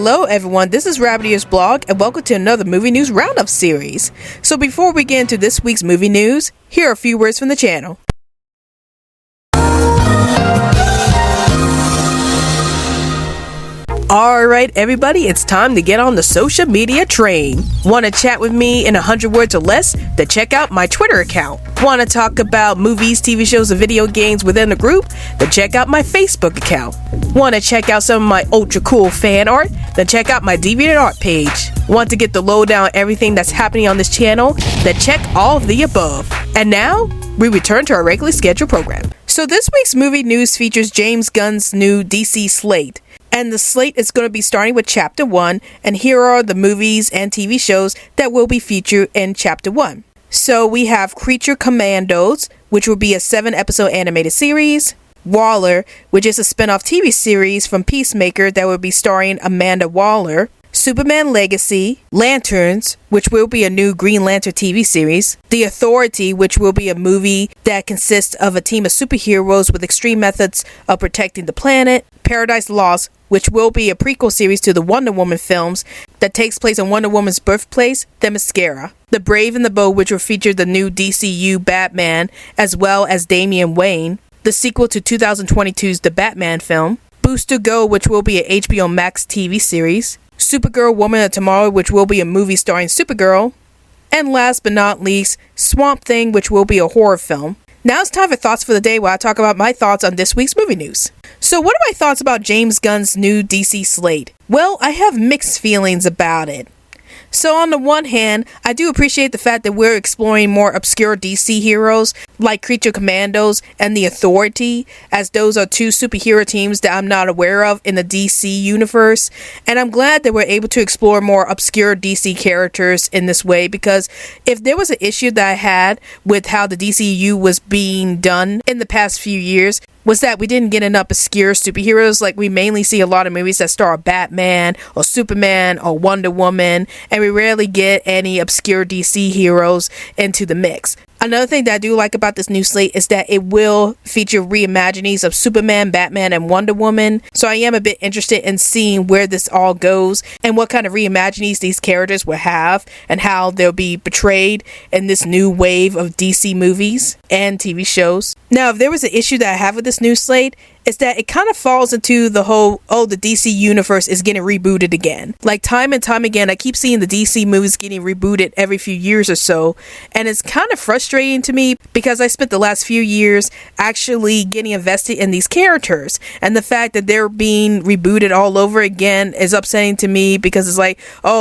Hello everyone, this is Rabbitearsblog and welcome to another movie news roundup series. So before we get into this week's movie news, here are a few words from the channel. Alright everybody, it's time to get on the social media train. Want to chat with me in 100 words or less? Then check out my Twitter account. Want to talk about movies, TV shows, and video games within the group? Then check out my Facebook account. Want to check out some of my ultra cool fan art? Then check out my DeviantArt page. Want to get the lowdown on everything that's happening on this channel? Then check all of the above. And now, we return to our regularly scheduled program. So this week's movie news features James Gunn's new DC Slate. And the slate is going to be starting with Chapter 1, and here are the movies and TV shows that will be featured in Chapter 1. So we have Creature Commandos, which will be a 7-episode animated series. Waller, which is a spin-off TV series from Peacemaker that will be starring Amanda Waller. Superman Legacy, Lanterns, which will be a new Green Lantern TV series, The Authority, which will be a movie that consists of a team of superheroes with extreme methods of protecting the planet, Paradise Lost, which will be a prequel series to the Wonder Woman films that takes place in Wonder Woman's birthplace, Themyscira, The Brave and the Bold, which will feature the new DCU Batman, as well as Damian Wayne, the sequel to 2022's The Batman film, Booster Gold, which will be an HBO Max TV series, Supergirl Woman of Tomorrow, which will be a movie starring Supergirl, and last but not least, Swamp Thing, which will be a horror film. Now it's time for Thoughts for the Day, where I talk about my thoughts on this week's movie news. So what are my thoughts about James Gunn's new DC slate? Well, I have mixed feelings about it. So on the one hand, I do appreciate the fact that we're exploring more obscure DC heroes like Creature Commandos and The Authority, as those are two superhero teams that I'm not aware of in the DC universe. And I'm glad that we're able to explore more obscure DC characters in this way, because if there was an issue that I had with how the DCU was being done in the past few years, was that we didn't get enough obscure superheroes. Like, we mainly see a lot of movies that star Batman or Superman or Wonder Woman, and we rarely get any obscure DC heroes into the mix. Another thing that I do like about this new slate is that it will feature reimaginings of Superman, Batman, and Wonder Woman. So I am a bit interested in seeing where this all goes and what kind of reimaginings these characters will have and how they'll be portrayed in this new wave of DC movies and TV shows. Now, if there was an issue that I have with this new slate, is that it kind of falls into the whole, the DC universe is getting rebooted again. Like, time and time again, I keep seeing the DC movies getting rebooted every few years or so, and it's kind of frustrating to me because I spent the last few years actually getting invested in these characters, and the fact that they're being rebooted all over again is upsetting to me, because it's like,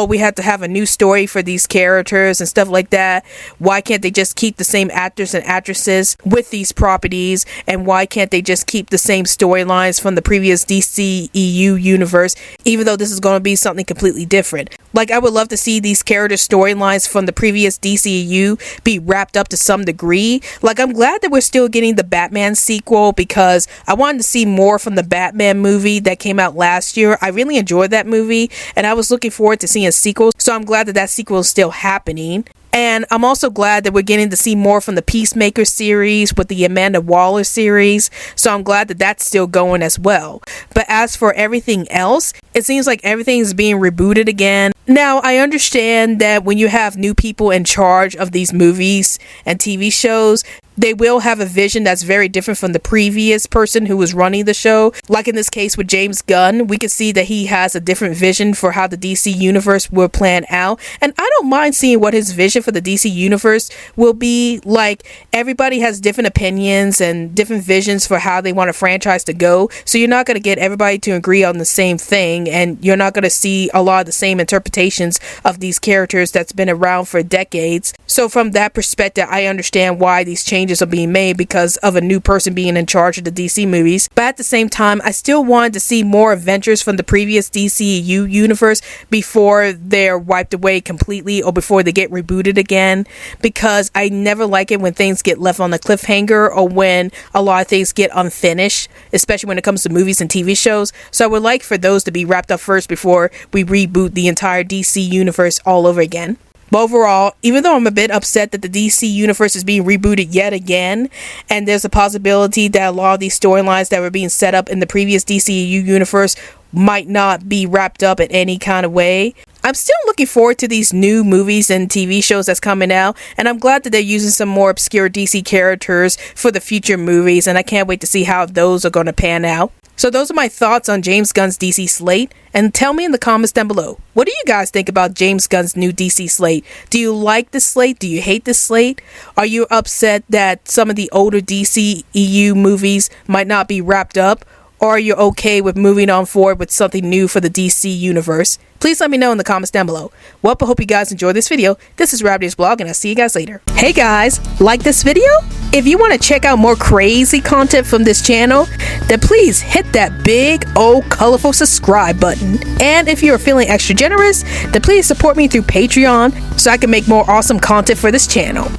we have to have a new story for these characters and stuff like that. Why can't they just keep the same actors and actresses with these properties, and why can't they just keep the same storylines from the previous DCEU universe, even though this is going to be something completely different? Like, I would love to see these character storylines from the previous DCEU be wrapped up to some degree. Like, I'm glad that we're still getting the Batman sequel, because I wanted to see more from the Batman movie that came out last year. I really enjoyed that movie, and I was looking forward to seeing a sequel, so I'm glad that that sequel is still happening. And I'm also glad that we're getting to see more from the Peacemaker series with the Amanda Waller series. So I'm glad that that's still going as well. But as for everything else, it seems like everything is being rebooted again. Now, I understand that when you have new people in charge of these movies and TV shows, they will have a vision that's very different from the previous person who was running the show. Like in this case with James Gunn, we can see that he has a different vision for how the DC universe will plan out. And I don't mind seeing what his vision for the DC universe will be. Like, everybody has different opinions and different visions for how they want a franchise to go. So you're not going to get everybody to agree on the same thing, and you're not going to see a lot of the same interpretations of these characters that's been around for decades. So from that perspective, I understand why these changes are being made, because of a new person being in charge of the DC movies. But at the same time, I still wanted to see more adventures from the previous DCEU universe before they're wiped away completely or before they get rebooted again, because I never like it when things get left on a cliffhanger or when a lot of things get unfinished, especially when it comes to movies and TV shows. So I would like for those to be wrapped up first before we reboot the entire DC universe all over again. But overall, even though I'm a bit upset that the DC universe is being rebooted yet again, and there's a possibility that a lot of these storylines that were being set up in the previous DCU universe might not be wrapped up in any kind of way, I'm still looking forward to these new movies and TV shows that's coming out, and I'm glad that they're using some more obscure DC characters for the future movies, and I can't wait to see how those are going to pan out. So those are my thoughts on James Gunn's DC slate, and tell me in the comments down below, what do you guys think about James Gunn's new DC slate? Do you like this slate? Do you hate this slate? Are you upset that some of the older DC EU movies might not be wrapped up? Or are you okay with moving on forward with something new for the DC universe? Please let me know in the comments down below. Well, I hope you guys enjoyed this video. This is Rabbitearsblog, and I'll see you guys later. Hey guys, like this video? If you want to check out more crazy content from this channel, then please hit that big old colorful subscribe button. And if you're feeling extra generous, then please support me through Patreon so I can make more awesome content for this channel.